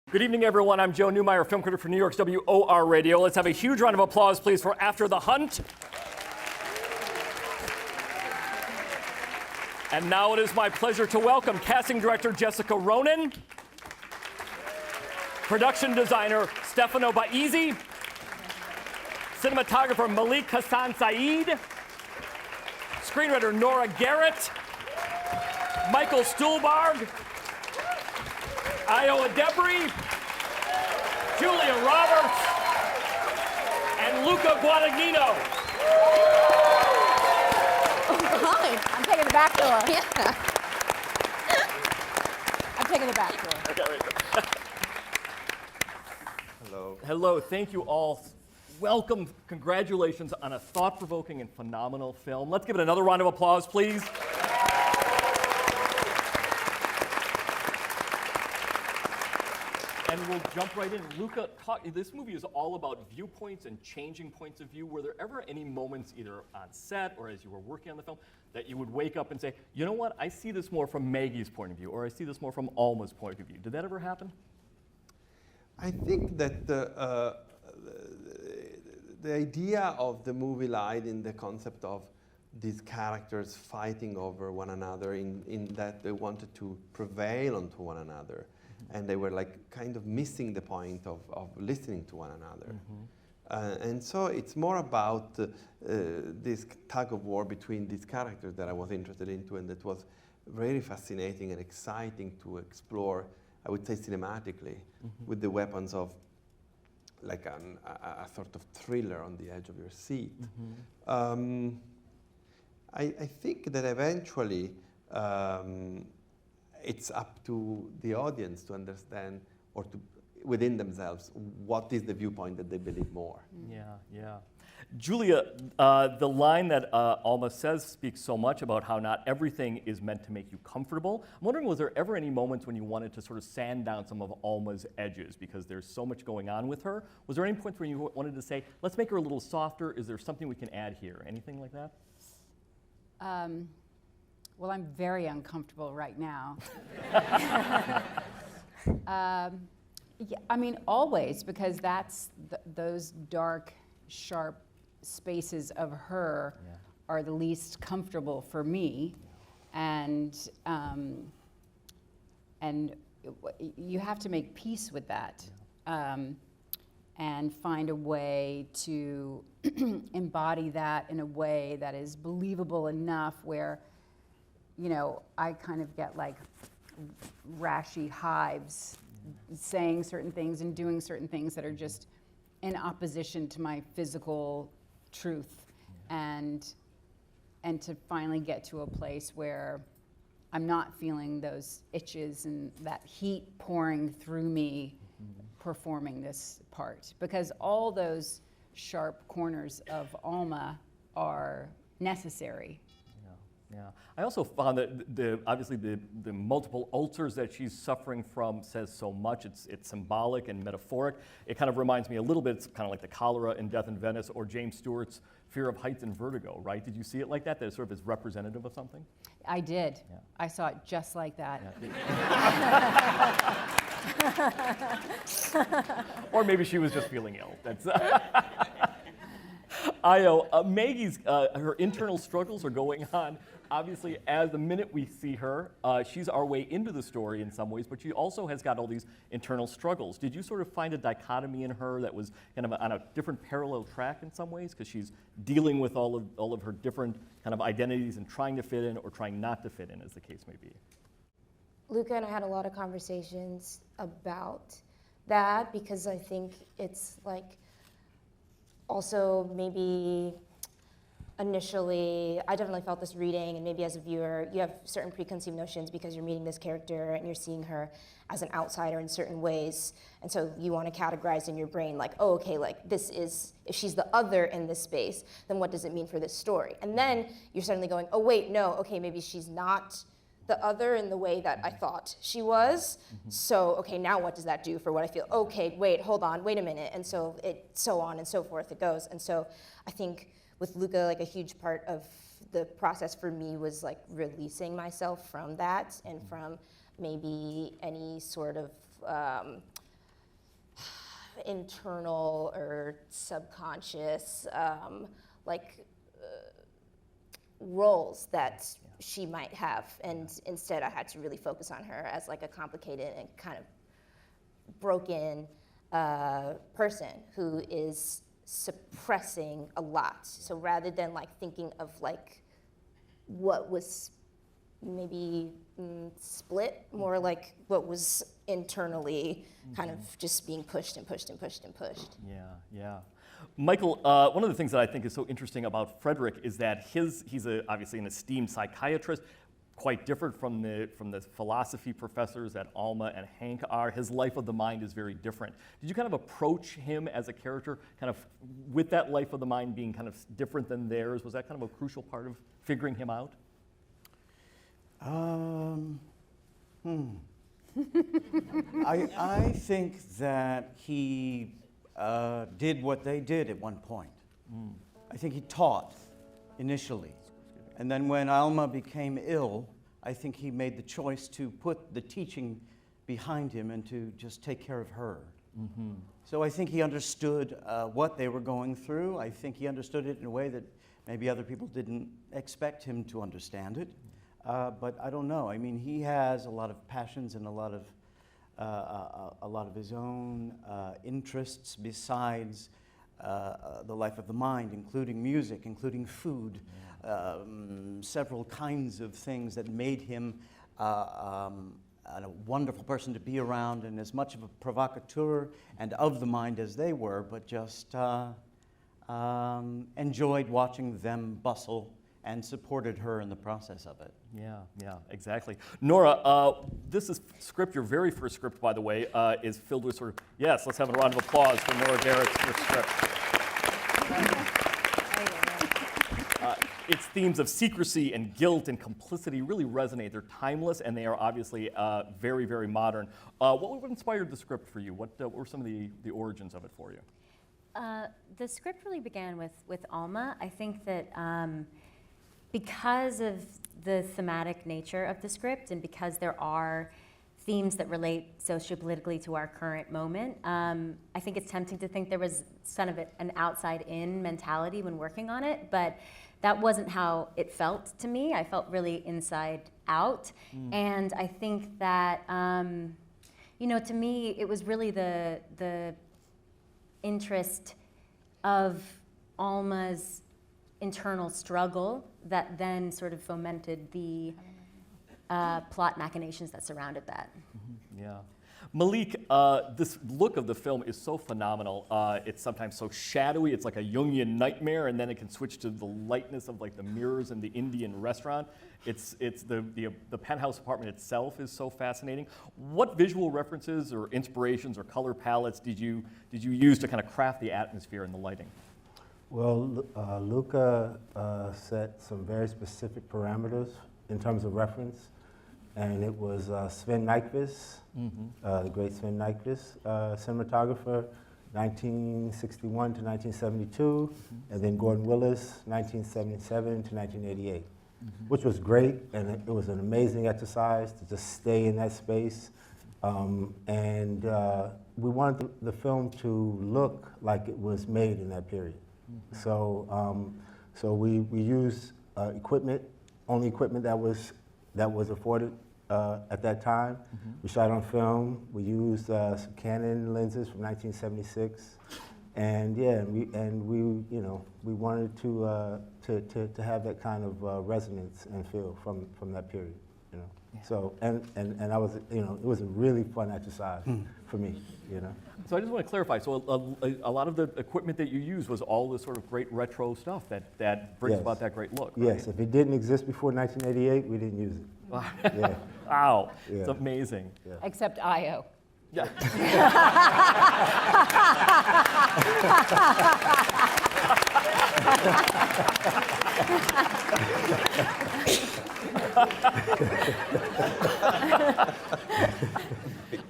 Good evening, everyone. I'm Joe Neumaier, film critic for New York's WOR Radio. Let's have a huge round of applause, please, for After the Hunt. And now it is my pleasure to welcome casting director Jessica Ronane, production designer Stefano Baisi, cinematographer Malik Hassan Sayeed, screenwriter Nora Garrett, Michael Stuhlbarg, Edebiri, Julia Roberts, and Luca Guadagnino. Oh, hi. I'm taking the back door. Yeah. I'm taking the back door. Okay, Hello. Hello, thank you all. Welcome, congratulations on a thought-provoking and phenomenal film. Let's give it another round of applause, please. And we'll jump right in. Luca, this movie is all about viewpoints and changing points of view. Were there ever any moments, either on set or as you were working on the film, that you would wake up and say, you know what, I see this more from Maggie's point of view, or I see this more from Alma's point of view? Did that ever happen? I think that the idea of the movie lied in the concept of these characters fighting over one another in that they wanted to prevail onto one another. And they were like kind of missing the point of listening to one another. And so it's more about this tug of war between these characters that I was interested into, and that was very fascinating and exciting to explore, I would say cinematically, with the weapons of like a sort of thriller on the edge of your seat. I think that eventually it's up to the audience to understand, or to within themselves, what is the viewpoint that they believe more. Yeah. Julia, the line that Alma says speaks so much about how not everything is meant to make you comfortable. I'm wondering, was there ever any moments when you wanted to sort of sand down some of Alma's edges because there's so much going on with her? Was there any point where you wanted to say, let's make her a little softer? Is there something we can add here? Anything like that? Well, I'm very uncomfortable right now. Yeah, I mean, always, because that's those dark, sharp spaces of her are the least comfortable for me, and you have to make peace with that, and find a way to embody that in a way that is believable enough where, you know, I kind of get like rashy hives saying certain things and doing certain things that are just in opposition to my physical truth, and to finally get to a place where I'm not feeling those itches and that heat pouring through me performing this part, because all those sharp corners of Alma are necessary. Yeah. I also found that obviously the multiple ulcers that she's suffering from says so much. It's symbolic and metaphoric. It kind of reminds me a little bit, it's kind of like the cholera in Death in Venice, or James Stewart's Fear of Heights and Vertigo, right? Did you see it like that? That it sort of is representative of something? I did. Yeah. I saw it just like that. Yeah. Or maybe she was just feeling ill. That's Maggie's, her internal struggles are going on. Obviously, as the minute we see her, she's our way into the story in some ways, but she also has got all these internal struggles. Did you sort of find a dichotomy in her that was kind of on a different parallel track in some ways? Because she's dealing with all of her different kind of identities and trying to fit in or trying not to fit in, as the case may be. Luca and I had a lot of conversations about that, because I think it's like also maybe initially, I definitely felt this reading, and maybe as a viewer, you have certain preconceived notions because you're meeting this character and you're seeing her as an outsider in certain ways. And so you want to categorize in your brain like, oh, okay, like this is, if she's the other in this space, then what does it mean for this story? And then you're suddenly going, oh wait, no, okay, maybe she's not the other in the way that I thought she was. So, okay, now what does that do for what I feel? Okay, wait, hold on, wait a minute. And so so on and so forth it goes. And so I think with Luca, like a huge part of the process for me was like releasing myself from that and from maybe any sort of internal or subconscious roles that she might have, and instead I had to really focus on her as like a complicated and kind of broken person who is suppressing a lot. So rather than like thinking of like what was maybe split, more like what was internally kind of just being pushed and pushed and pushed and pushed. Yeah, yeah. Michael, one of the things that I think is so interesting about Frederick is that he's obviously an esteemed psychiatrist, quite different from the philosophy professors that Alma and Hank are. His life of the mind is very different. Did you kind of approach him as a character, kind of with that life of the mind being kind of different than theirs? Was that kind of a crucial part of figuring him out? I think that he did what they did at one point. I think he taught initially. And then when Alma became ill, I think he made the choice to put the teaching behind him and to just take care of her. So I think he understood what they were going through. I think he understood it in a way that maybe other people didn't expect him to understand it. But I don't know. I mean, he has a lot of passions and a lot of his own interests besides the life of the mind, including music, including food, several kinds of things that made him a wonderful person to be around, and as much of a provocateur and of the mind as they were, but just enjoyed watching them bustle and supported her in the process of it. Yeah, yeah, exactly. Nora, this is script, your very first script, by the way, is filled with sort of, yes, let's have a round of applause for Nora Garrett's first script. Its themes of secrecy and guilt and complicity really resonate. They're timeless, and they are obviously very, very modern. What inspired the script for you? What were some of the origins of it for you? The script really began with Alma. I think that because of the thematic nature of the script and because there are themes that relate sociopolitically to our current moment, I think it's tempting to think there was kind of an outside-in mentality when working on it, but that wasn't how it felt to me. I felt really inside out. And I think that, to me, it was really the interest of Alma's internal struggle that then sort of fomented the plot machinations that surrounded that. Yeah. Malik, this look of the film is so phenomenal. It's sometimes so shadowy. It's like a Jungian nightmare, and then it can switch to the lightness of like the mirrors in the Indian restaurant. It's the penthouse apartment itself is so fascinating. What visual references or inspirations or color palettes did you use to kind of craft the atmosphere and the lighting? Well, Luca set some very specific parameters in terms of reference, and it was Sven Nykvist, the great Sven Nykvist, cinematographer, 1961 to 1972, and then Gordon Willis, 1977 to 1988, which was great, and it was an amazing exercise to just stay in that space. And we wanted the film to look like it was made in that period. So we used equipment, only equipment that was afforded at that time. We shot on film. We used some Canon lenses from 1976, and yeah, we wanted to have that kind of resonance and feel from that period. Yeah. So and I was it was a really fun exercise for me. So I just want to clarify. So a lot of the equipment that you used was all this sort of great retro stuff that brings about that great look. Right? Yes. If it didn't exist before 1988, we didn't use it. Yeah. Wow. Yeah. It's amazing. Yeah. Except IO. Yeah.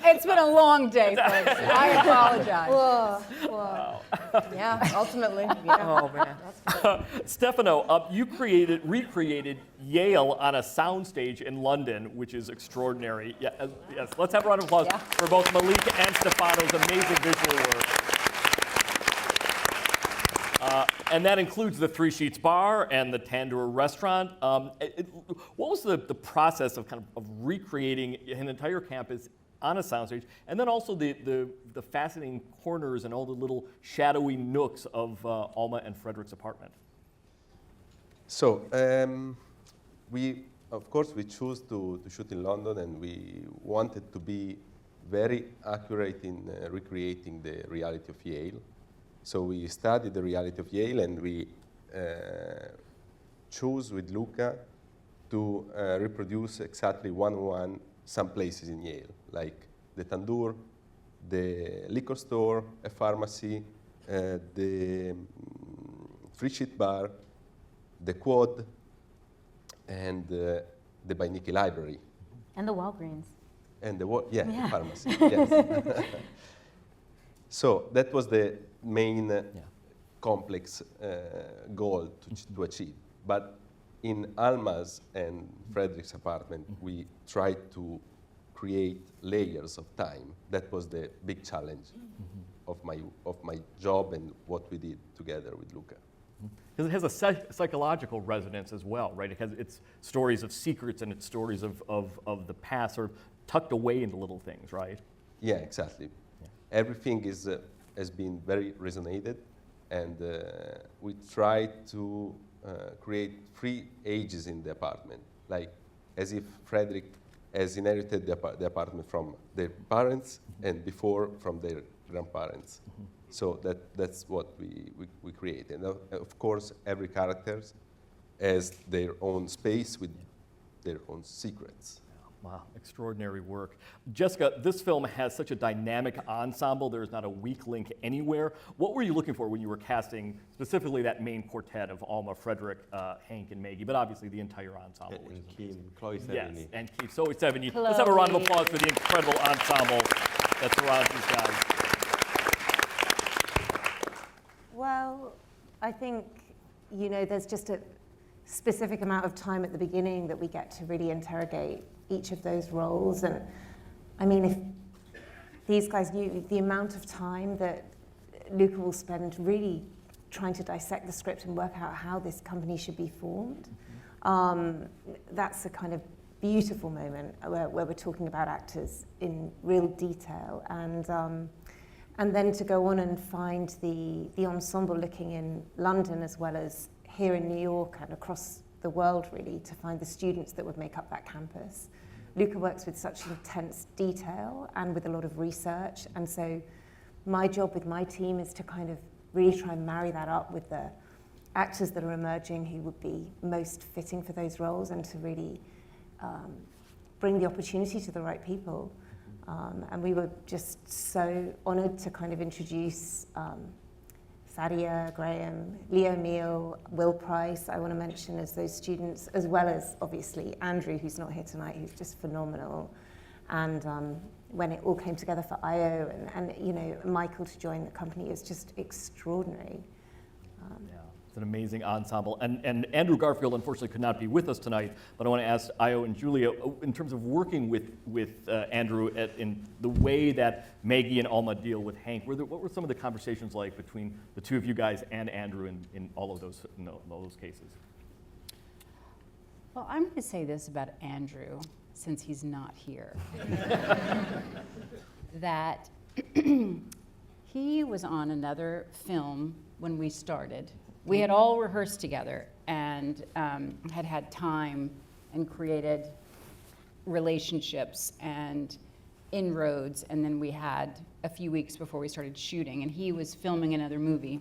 It's been a long day, folks. I apologize. Whoa, whoa. Wow. Yeah, ultimately. Yeah. Oh, man. Stefano, you recreated Yale on a soundstage in London, which is extraordinary. Yeah, yes, let's have a round of applause for both Malik and Stefano's amazing visual work. And that includes the Three Sheets Bar and the Tandoor Restaurant. What was the process of of recreating an entire campus on a soundstage, and then also the fascinating corners and all the little shadowy nooks of Alma and Frederick's apartment? So, of course, we chose to shoot in London, and we wanted to be very accurate in recreating the reality of Yale. So we studied the reality of Yale, and we chose with Luca to reproduce exactly one-on-one some places in Yale, like the Tandoor, the liquor store, a pharmacy, the Free Sheet Bar, the Quad, and the Baisi Library. And the Walgreens. And the the pharmacy, yes. So that was the main complex goal to achieve. But in Alma's and Frederick's apartment, we tried to create layers of time. That was the big challenge of my job and what we did together with Luca. Because it has a psychological resonance as well, right? It has its stories of secrets and its stories of the past sort of tucked away into little things, right? Yeah, exactly. Yeah. Everything has been very resonated, and we tried to create 3 ages in the apartment, like as if Frederick has inherited the apartment from their parents and before from their grandparents. So that's what we create. And of course, every character has their own space with their own secrets. Wow, extraordinary work. Jessica, this film has such a dynamic ensemble. There's not a weak link anywhere. What were you looking for when you were casting specifically that main quartet of Alma, Frederick, Hank, and Maggie, but obviously the entire ensemble? And Kim, Chloe Yes, Sevigny. and Keith Sevigny. Let's have a round of applause for the incredible ensemble that surrounds these guys. Well, I think, there's just a specific amount of time at the beginning that we get to really interrogate each of those roles. And I mean, if these guys knew the amount of time that Luca will spend really trying to dissect the script and work out how this company should be formed, that's a kind of beautiful moment where we're talking about actors in real detail. And then to go on and find the ensemble looking in London as well as here in New York and across the world, really, to find the students that would make up that campus. Luca works with such intense detail and with a lot of research, and so my job with my team is to kind of really try and marry that up with the actors that are emerging who would be most fitting for those roles, and to really bring the opportunity to the right people. And we were just so honoured to kind of introduce Sadia, Graham, Leo Meal, Will Price, I want to mention as those students, as well as obviously Andrew, who's not here tonight, who's just phenomenal. And when it all came together for IO and Michael to join the company is just extraordinary. Yeah, it's an amazing ensemble. And Andrew Garfield, unfortunately, could not be with us tonight, but I want to ask Io and Julia, in terms of working with Andrew in the way that Maggie and Alma deal with Hank, what were some of the conversations like between the two of you guys and Andrew in all of those cases? Well, I'm going to say this about Andrew, since he's not here, that he was on another film when we started. We had all rehearsed together and had time and created relationships and inroads, and then we had a few weeks before we started shooting, and he was filming another movie.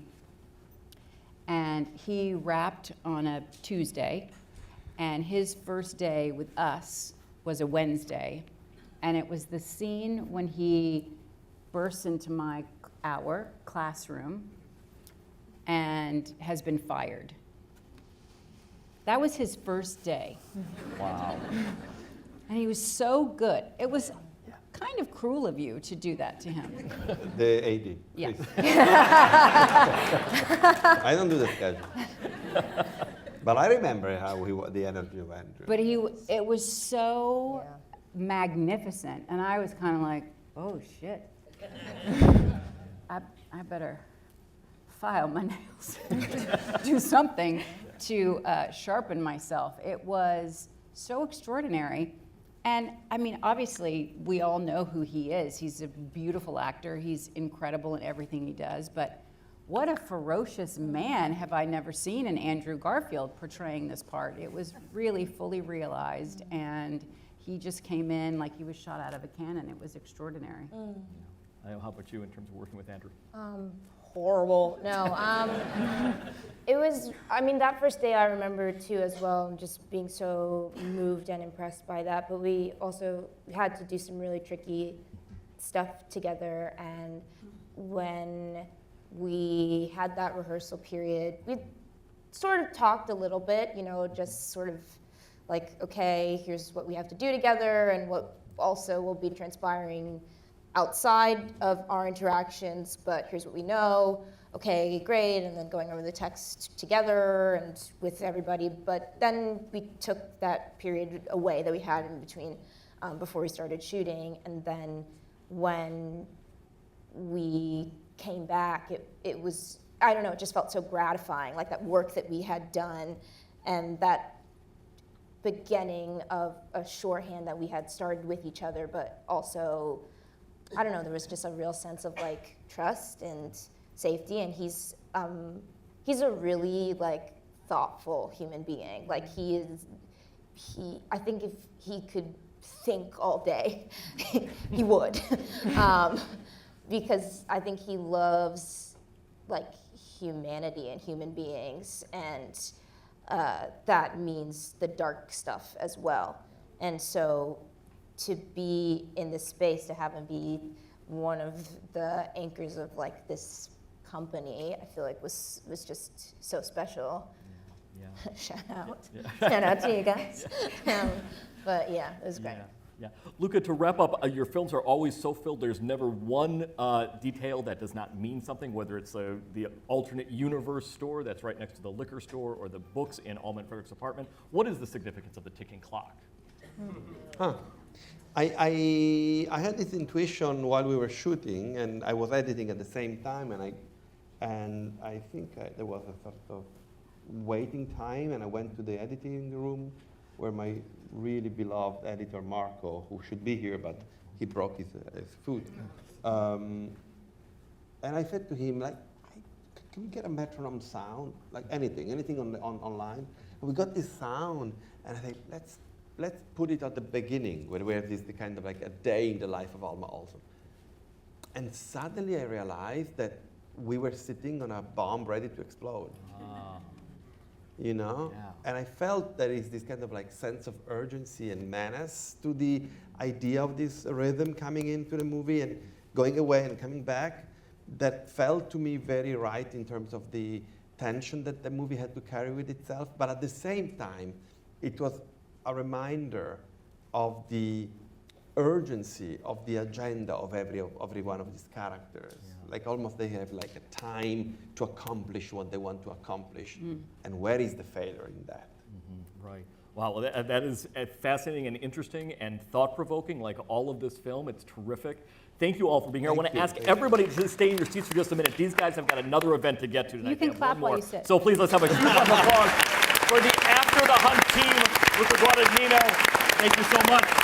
And he wrapped on a Tuesday, and his first day with us was a Wednesday, and it was the scene when he bursts into our classroom and has been fired. That was his first day. Wow. And he was so good. It was kind of cruel of you to do that to him. The AD. Yeah. Please. I don't do the schedule. But I remember how the energy of Andrew. But it was so magnificent, and I was kind of like, oh shit. I better file my nails, do something to sharpen myself. It was so extraordinary. And I mean, obviously, we all know who he is. He's a beautiful actor. He's incredible in everything he does. But what a ferocious man have I never seen in Andrew Garfield portraying this part. It was really fully realized, and he just came in like he was shot out of a cannon. It was extraordinary. How about you in terms of working with Andrew? Horrible. No. It was, I mean, that first day I remember too as well, just being so moved and impressed by that. But we also had to do some really tricky stuff together. And when we had that rehearsal period, we sort of talked a little bit, you know, just sort of like, okay, here's what we have to do together and what also will be transpiring outside of our interactions, but here's what we know. Okay, great, and then going over the text together and with everybody. But then we took that period away that we had in between before we started shooting, and then when we came back, it was, I don't know, it just felt so gratifying, like that work that we had done and that beginning of a shorthand that we had started with each other, but also, I don't know, there was just a real sense of like trust and safety, and he's a really like thoughtful human being. Like I think if he could think all day, he would, because I think he loves like humanity and human beings, and that means the dark stuff as well. And so to be in this space, to have him be one of the anchors of like this company, I feel like was just so special. Yeah. Shout out to you guys. But yeah, it was great. Yeah. Luca, to wrap up, your films are always so filled. There's never one detail that does not mean something, whether it's the alternate universe store that's right next to the liquor store or the books in Almond Frederick's apartment. What is the significance of the ticking clock? I had this intuition while we were shooting, and I was editing at the same time, and I think there was a sort of waiting time, and I went to the editing room where my really beloved editor Marco, who should be here, but he broke his foot, and I said to him, like, can we get a metronome sound, like anything online? And we got this sound, and I think let's put it at the beginning, where we have this kind of like a day in the life of Alma Olsen. And suddenly I realized that we were sitting on a bomb ready to explode. You know? Yeah. And I felt there is this kind of like sense of urgency and menace to the idea of this rhythm coming into the movie and going away and coming back, that felt to me very right in terms of the tension that the movie had to carry with itself. But at the same time, it was a reminder of the urgency of the agenda of every one of these characters. Yeah. Like almost they have like a time to accomplish what they want to accomplish. And where is the failure in that? Right. Wow, well, that is fascinating and interesting and thought-provoking, like all of this film. It's terrific. Thank you all for being here. I want to ask everybody to stay in your seats for just a minute. These guys have got another event to get to tonight. You can clap while you sit. So please, let's have a huge round of applause for the After the Hunt team, Luca Guadagnino. Thank you so much.